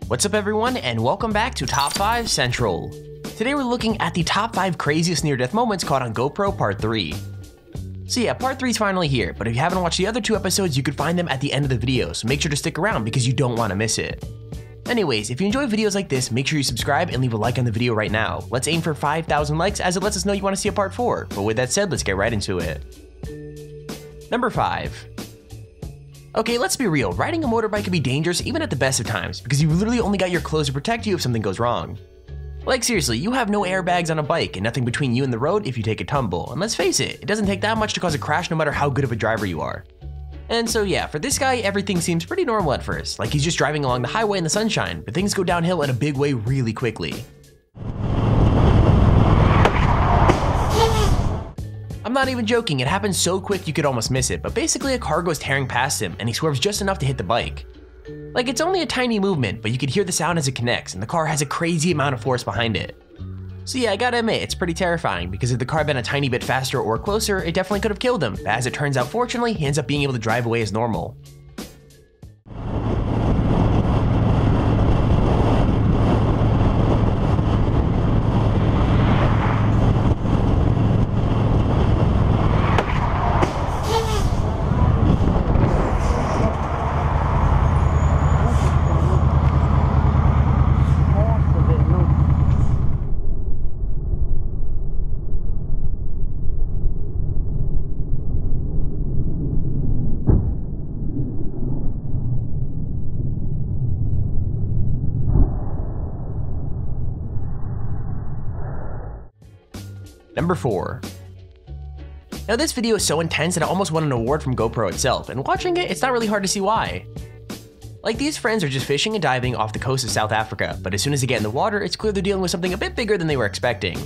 What's up everyone, and welcome back to Top 5 Central. Today we're looking at the top 5 craziest near-death moments caught on GoPro Part 3. So yeah, Part 3 is finally here, but if you haven't watched the other 2 episodes, you could find them at the end of the video, so make sure to stick around because you don't want to miss it. Anyways, if you enjoy videos like this, make sure you subscribe and leave a like on the video right now. Let's aim for 5,000 likes as it lets us know you want to see a Part 4, but with that said, let's get right into it. Number 5. Okay, let's be real, riding a motorbike can be dangerous even at the best of times because you literally only got your clothes to protect you if something goes wrong. Like seriously, you have no airbags on a bike and nothing between you and the road if you take a tumble, and let's face it, it doesn't take that much to cause a crash no matter how good of a driver you are. And so yeah, for this guy, everything seems pretty normal at first, like he's just driving along the highway in the sunshine, but things go downhill in a big way really quickly. I'm not even joking, it happens so quick you could almost miss it, but basically a car goes tearing past him and he swerves just enough to hit the bike. Like it's only a tiny movement, but you could hear the sound as it connects and the car has a crazy amount of force behind it. So yeah, I gotta admit, it's pretty terrifying because if the car had been a tiny bit faster or closer, it definitely could have killed him, but as it turns out, fortunately, he ends up being able to drive away as normal. Number 4. Now this video is so intense that it almost won an award from GoPro itself, and watching it, it's not really hard to see why. Like these friends are just fishing and diving off the coast of South Africa, but as soon as they get in the water, it's clear they're dealing with something a bit bigger than they were expecting.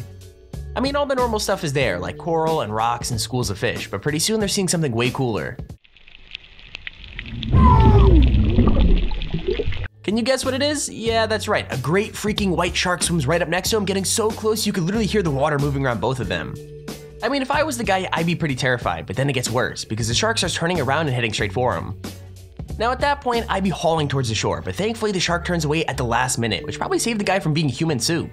I mean, all the normal stuff is there, like coral and rocks and schools of fish, but pretty soon they're seeing something way cooler. Can you guess what it is? Yeah, that's right. A great freaking white shark swims right up next to him, getting so close you could literally hear the water moving around both of them. I mean, if I was the guy, I'd be pretty terrified, but then it gets worse because the shark starts turning around and heading straight for him. Now at that point, I'd be hauling towards the shore, but thankfully the shark turns away at the last minute, which probably saved the guy from being human soup.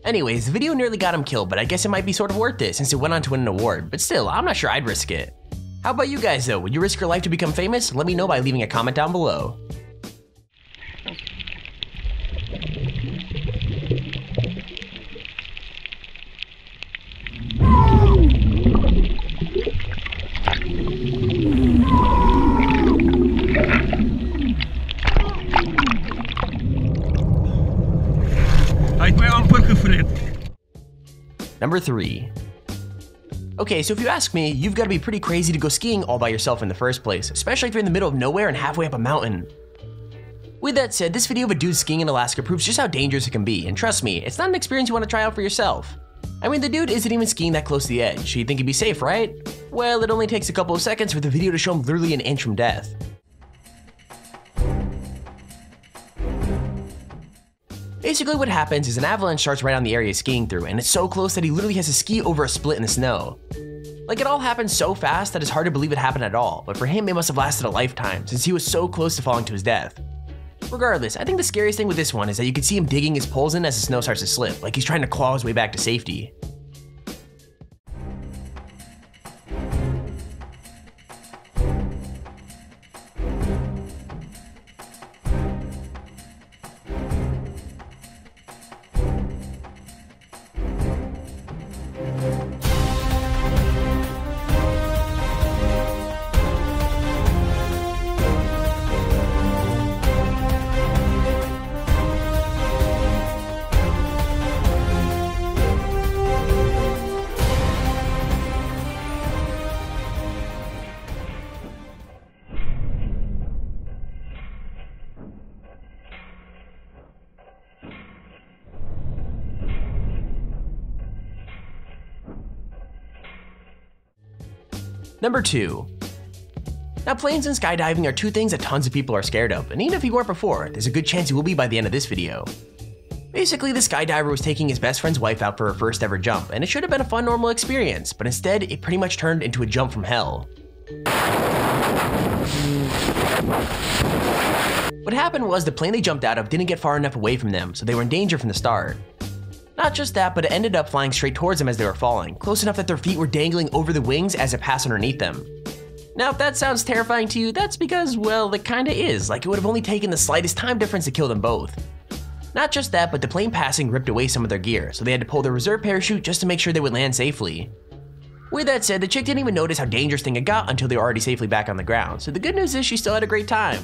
Anyways, the video nearly got him killed, but I guess it might be sort of worth it since it went on to win an award, but still, I'm not sure I'd risk it. How about you guys though? Would you risk your life to become famous? Let me know by leaving a comment down below. Number 3. Okay, so if you ask me, you've got to be pretty crazy to go skiing all by yourself in the first place, especially if you're in the middle of nowhere and halfway up a mountain. With that said, this video of a dude skiing in Alaska proves just how dangerous it can be, and trust me, it's not an experience you want to try out for yourself. I mean, the dude isn't even skiing that close to the edge, so you'd think he'd be safe, right? Well, it only takes a couple of seconds for the video to show him literally an inch from death. Basically what happens is an avalanche starts right on the area he's skiing through, and it's so close that he literally has to ski over a split in the snow. Like it all happens so fast that it's hard to believe it happened at all, but for him it must have lasted a lifetime since he was so close to falling to his death. Regardless, I think the scariest thing with this one is that you can see him digging his poles in as the snow starts to slip, like he's trying to claw his way back to safety. Number 2. Now planes and skydiving are 2 things that tons of people are scared of, and even if you weren't before, there's a good chance you will be by the end of this video. Basically, the skydiver was taking his best friend's wife out for her first ever jump, and it should have been a fun normal experience, but instead it pretty much turned into a jump from hell. What happened was the plane they jumped out of didn't get far enough away from them, so they were in danger from the start. Not just that, but it ended up flying straight towards them as they were falling, close enough that their feet were dangling over the wings as it passed underneath them. Now if that sounds terrifying to you, that's because, well, it kinda is, like it would have only taken the slightest time difference to kill them both. Not just that, but the plane passing ripped away some of their gear, so they had to pull their reserve parachute just to make sure they would land safely. With that said, the chick didn't even notice how dangerous thing it got until they were already safely back on the ground, so the good news is she still had a great time.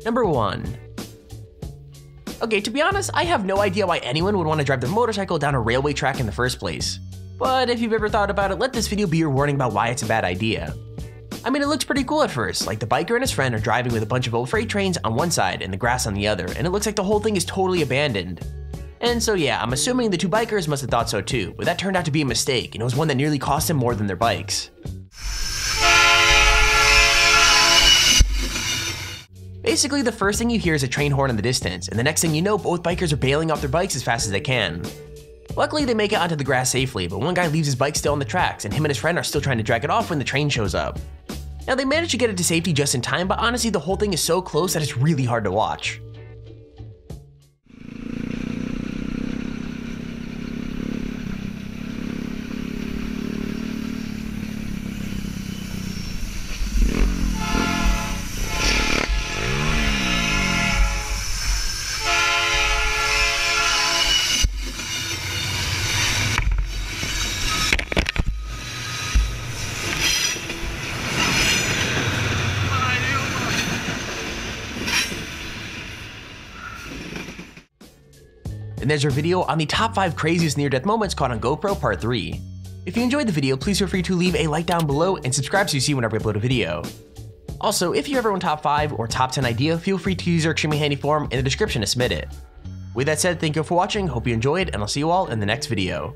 Number 1. Okay, to be honest, I have no idea why anyone would want to drive their motorcycle down a railway track in the first place. But if you've ever thought about it, let this video be your warning about why it's a bad idea. I mean, it looks pretty cool at first, like the biker and his friend are driving with a bunch of old freight trains on one side and the grass on the other, and it looks like the whole thing is totally abandoned. And so yeah, I'm assuming the two bikers must have thought so too, but that turned out to be a mistake, and it was one that nearly cost them more than their bikes. Basically, the first thing you hear is a train horn in the distance, and the next thing you know, both bikers are bailing off their bikes as fast as they can. Luckily, they make it onto the grass safely, but one guy leaves his bike still on the tracks, and him and his friend are still trying to drag it off when the train shows up. Now, they manage to get it to safety just in time, but honestly, the whole thing is so close that it's really hard to watch. And there's our video on the top 5 craziest near-death moments caught on GoPro Part 3. If you enjoyed the video, please feel free to leave a like down below and subscribe so you see whenever we upload a video. Also, if you ever want top 5 or top 10 idea, feel free to use our extremely handy form in the description to submit it. With that said, thank you for watching, hope you enjoyed, and I'll see you all in the next video.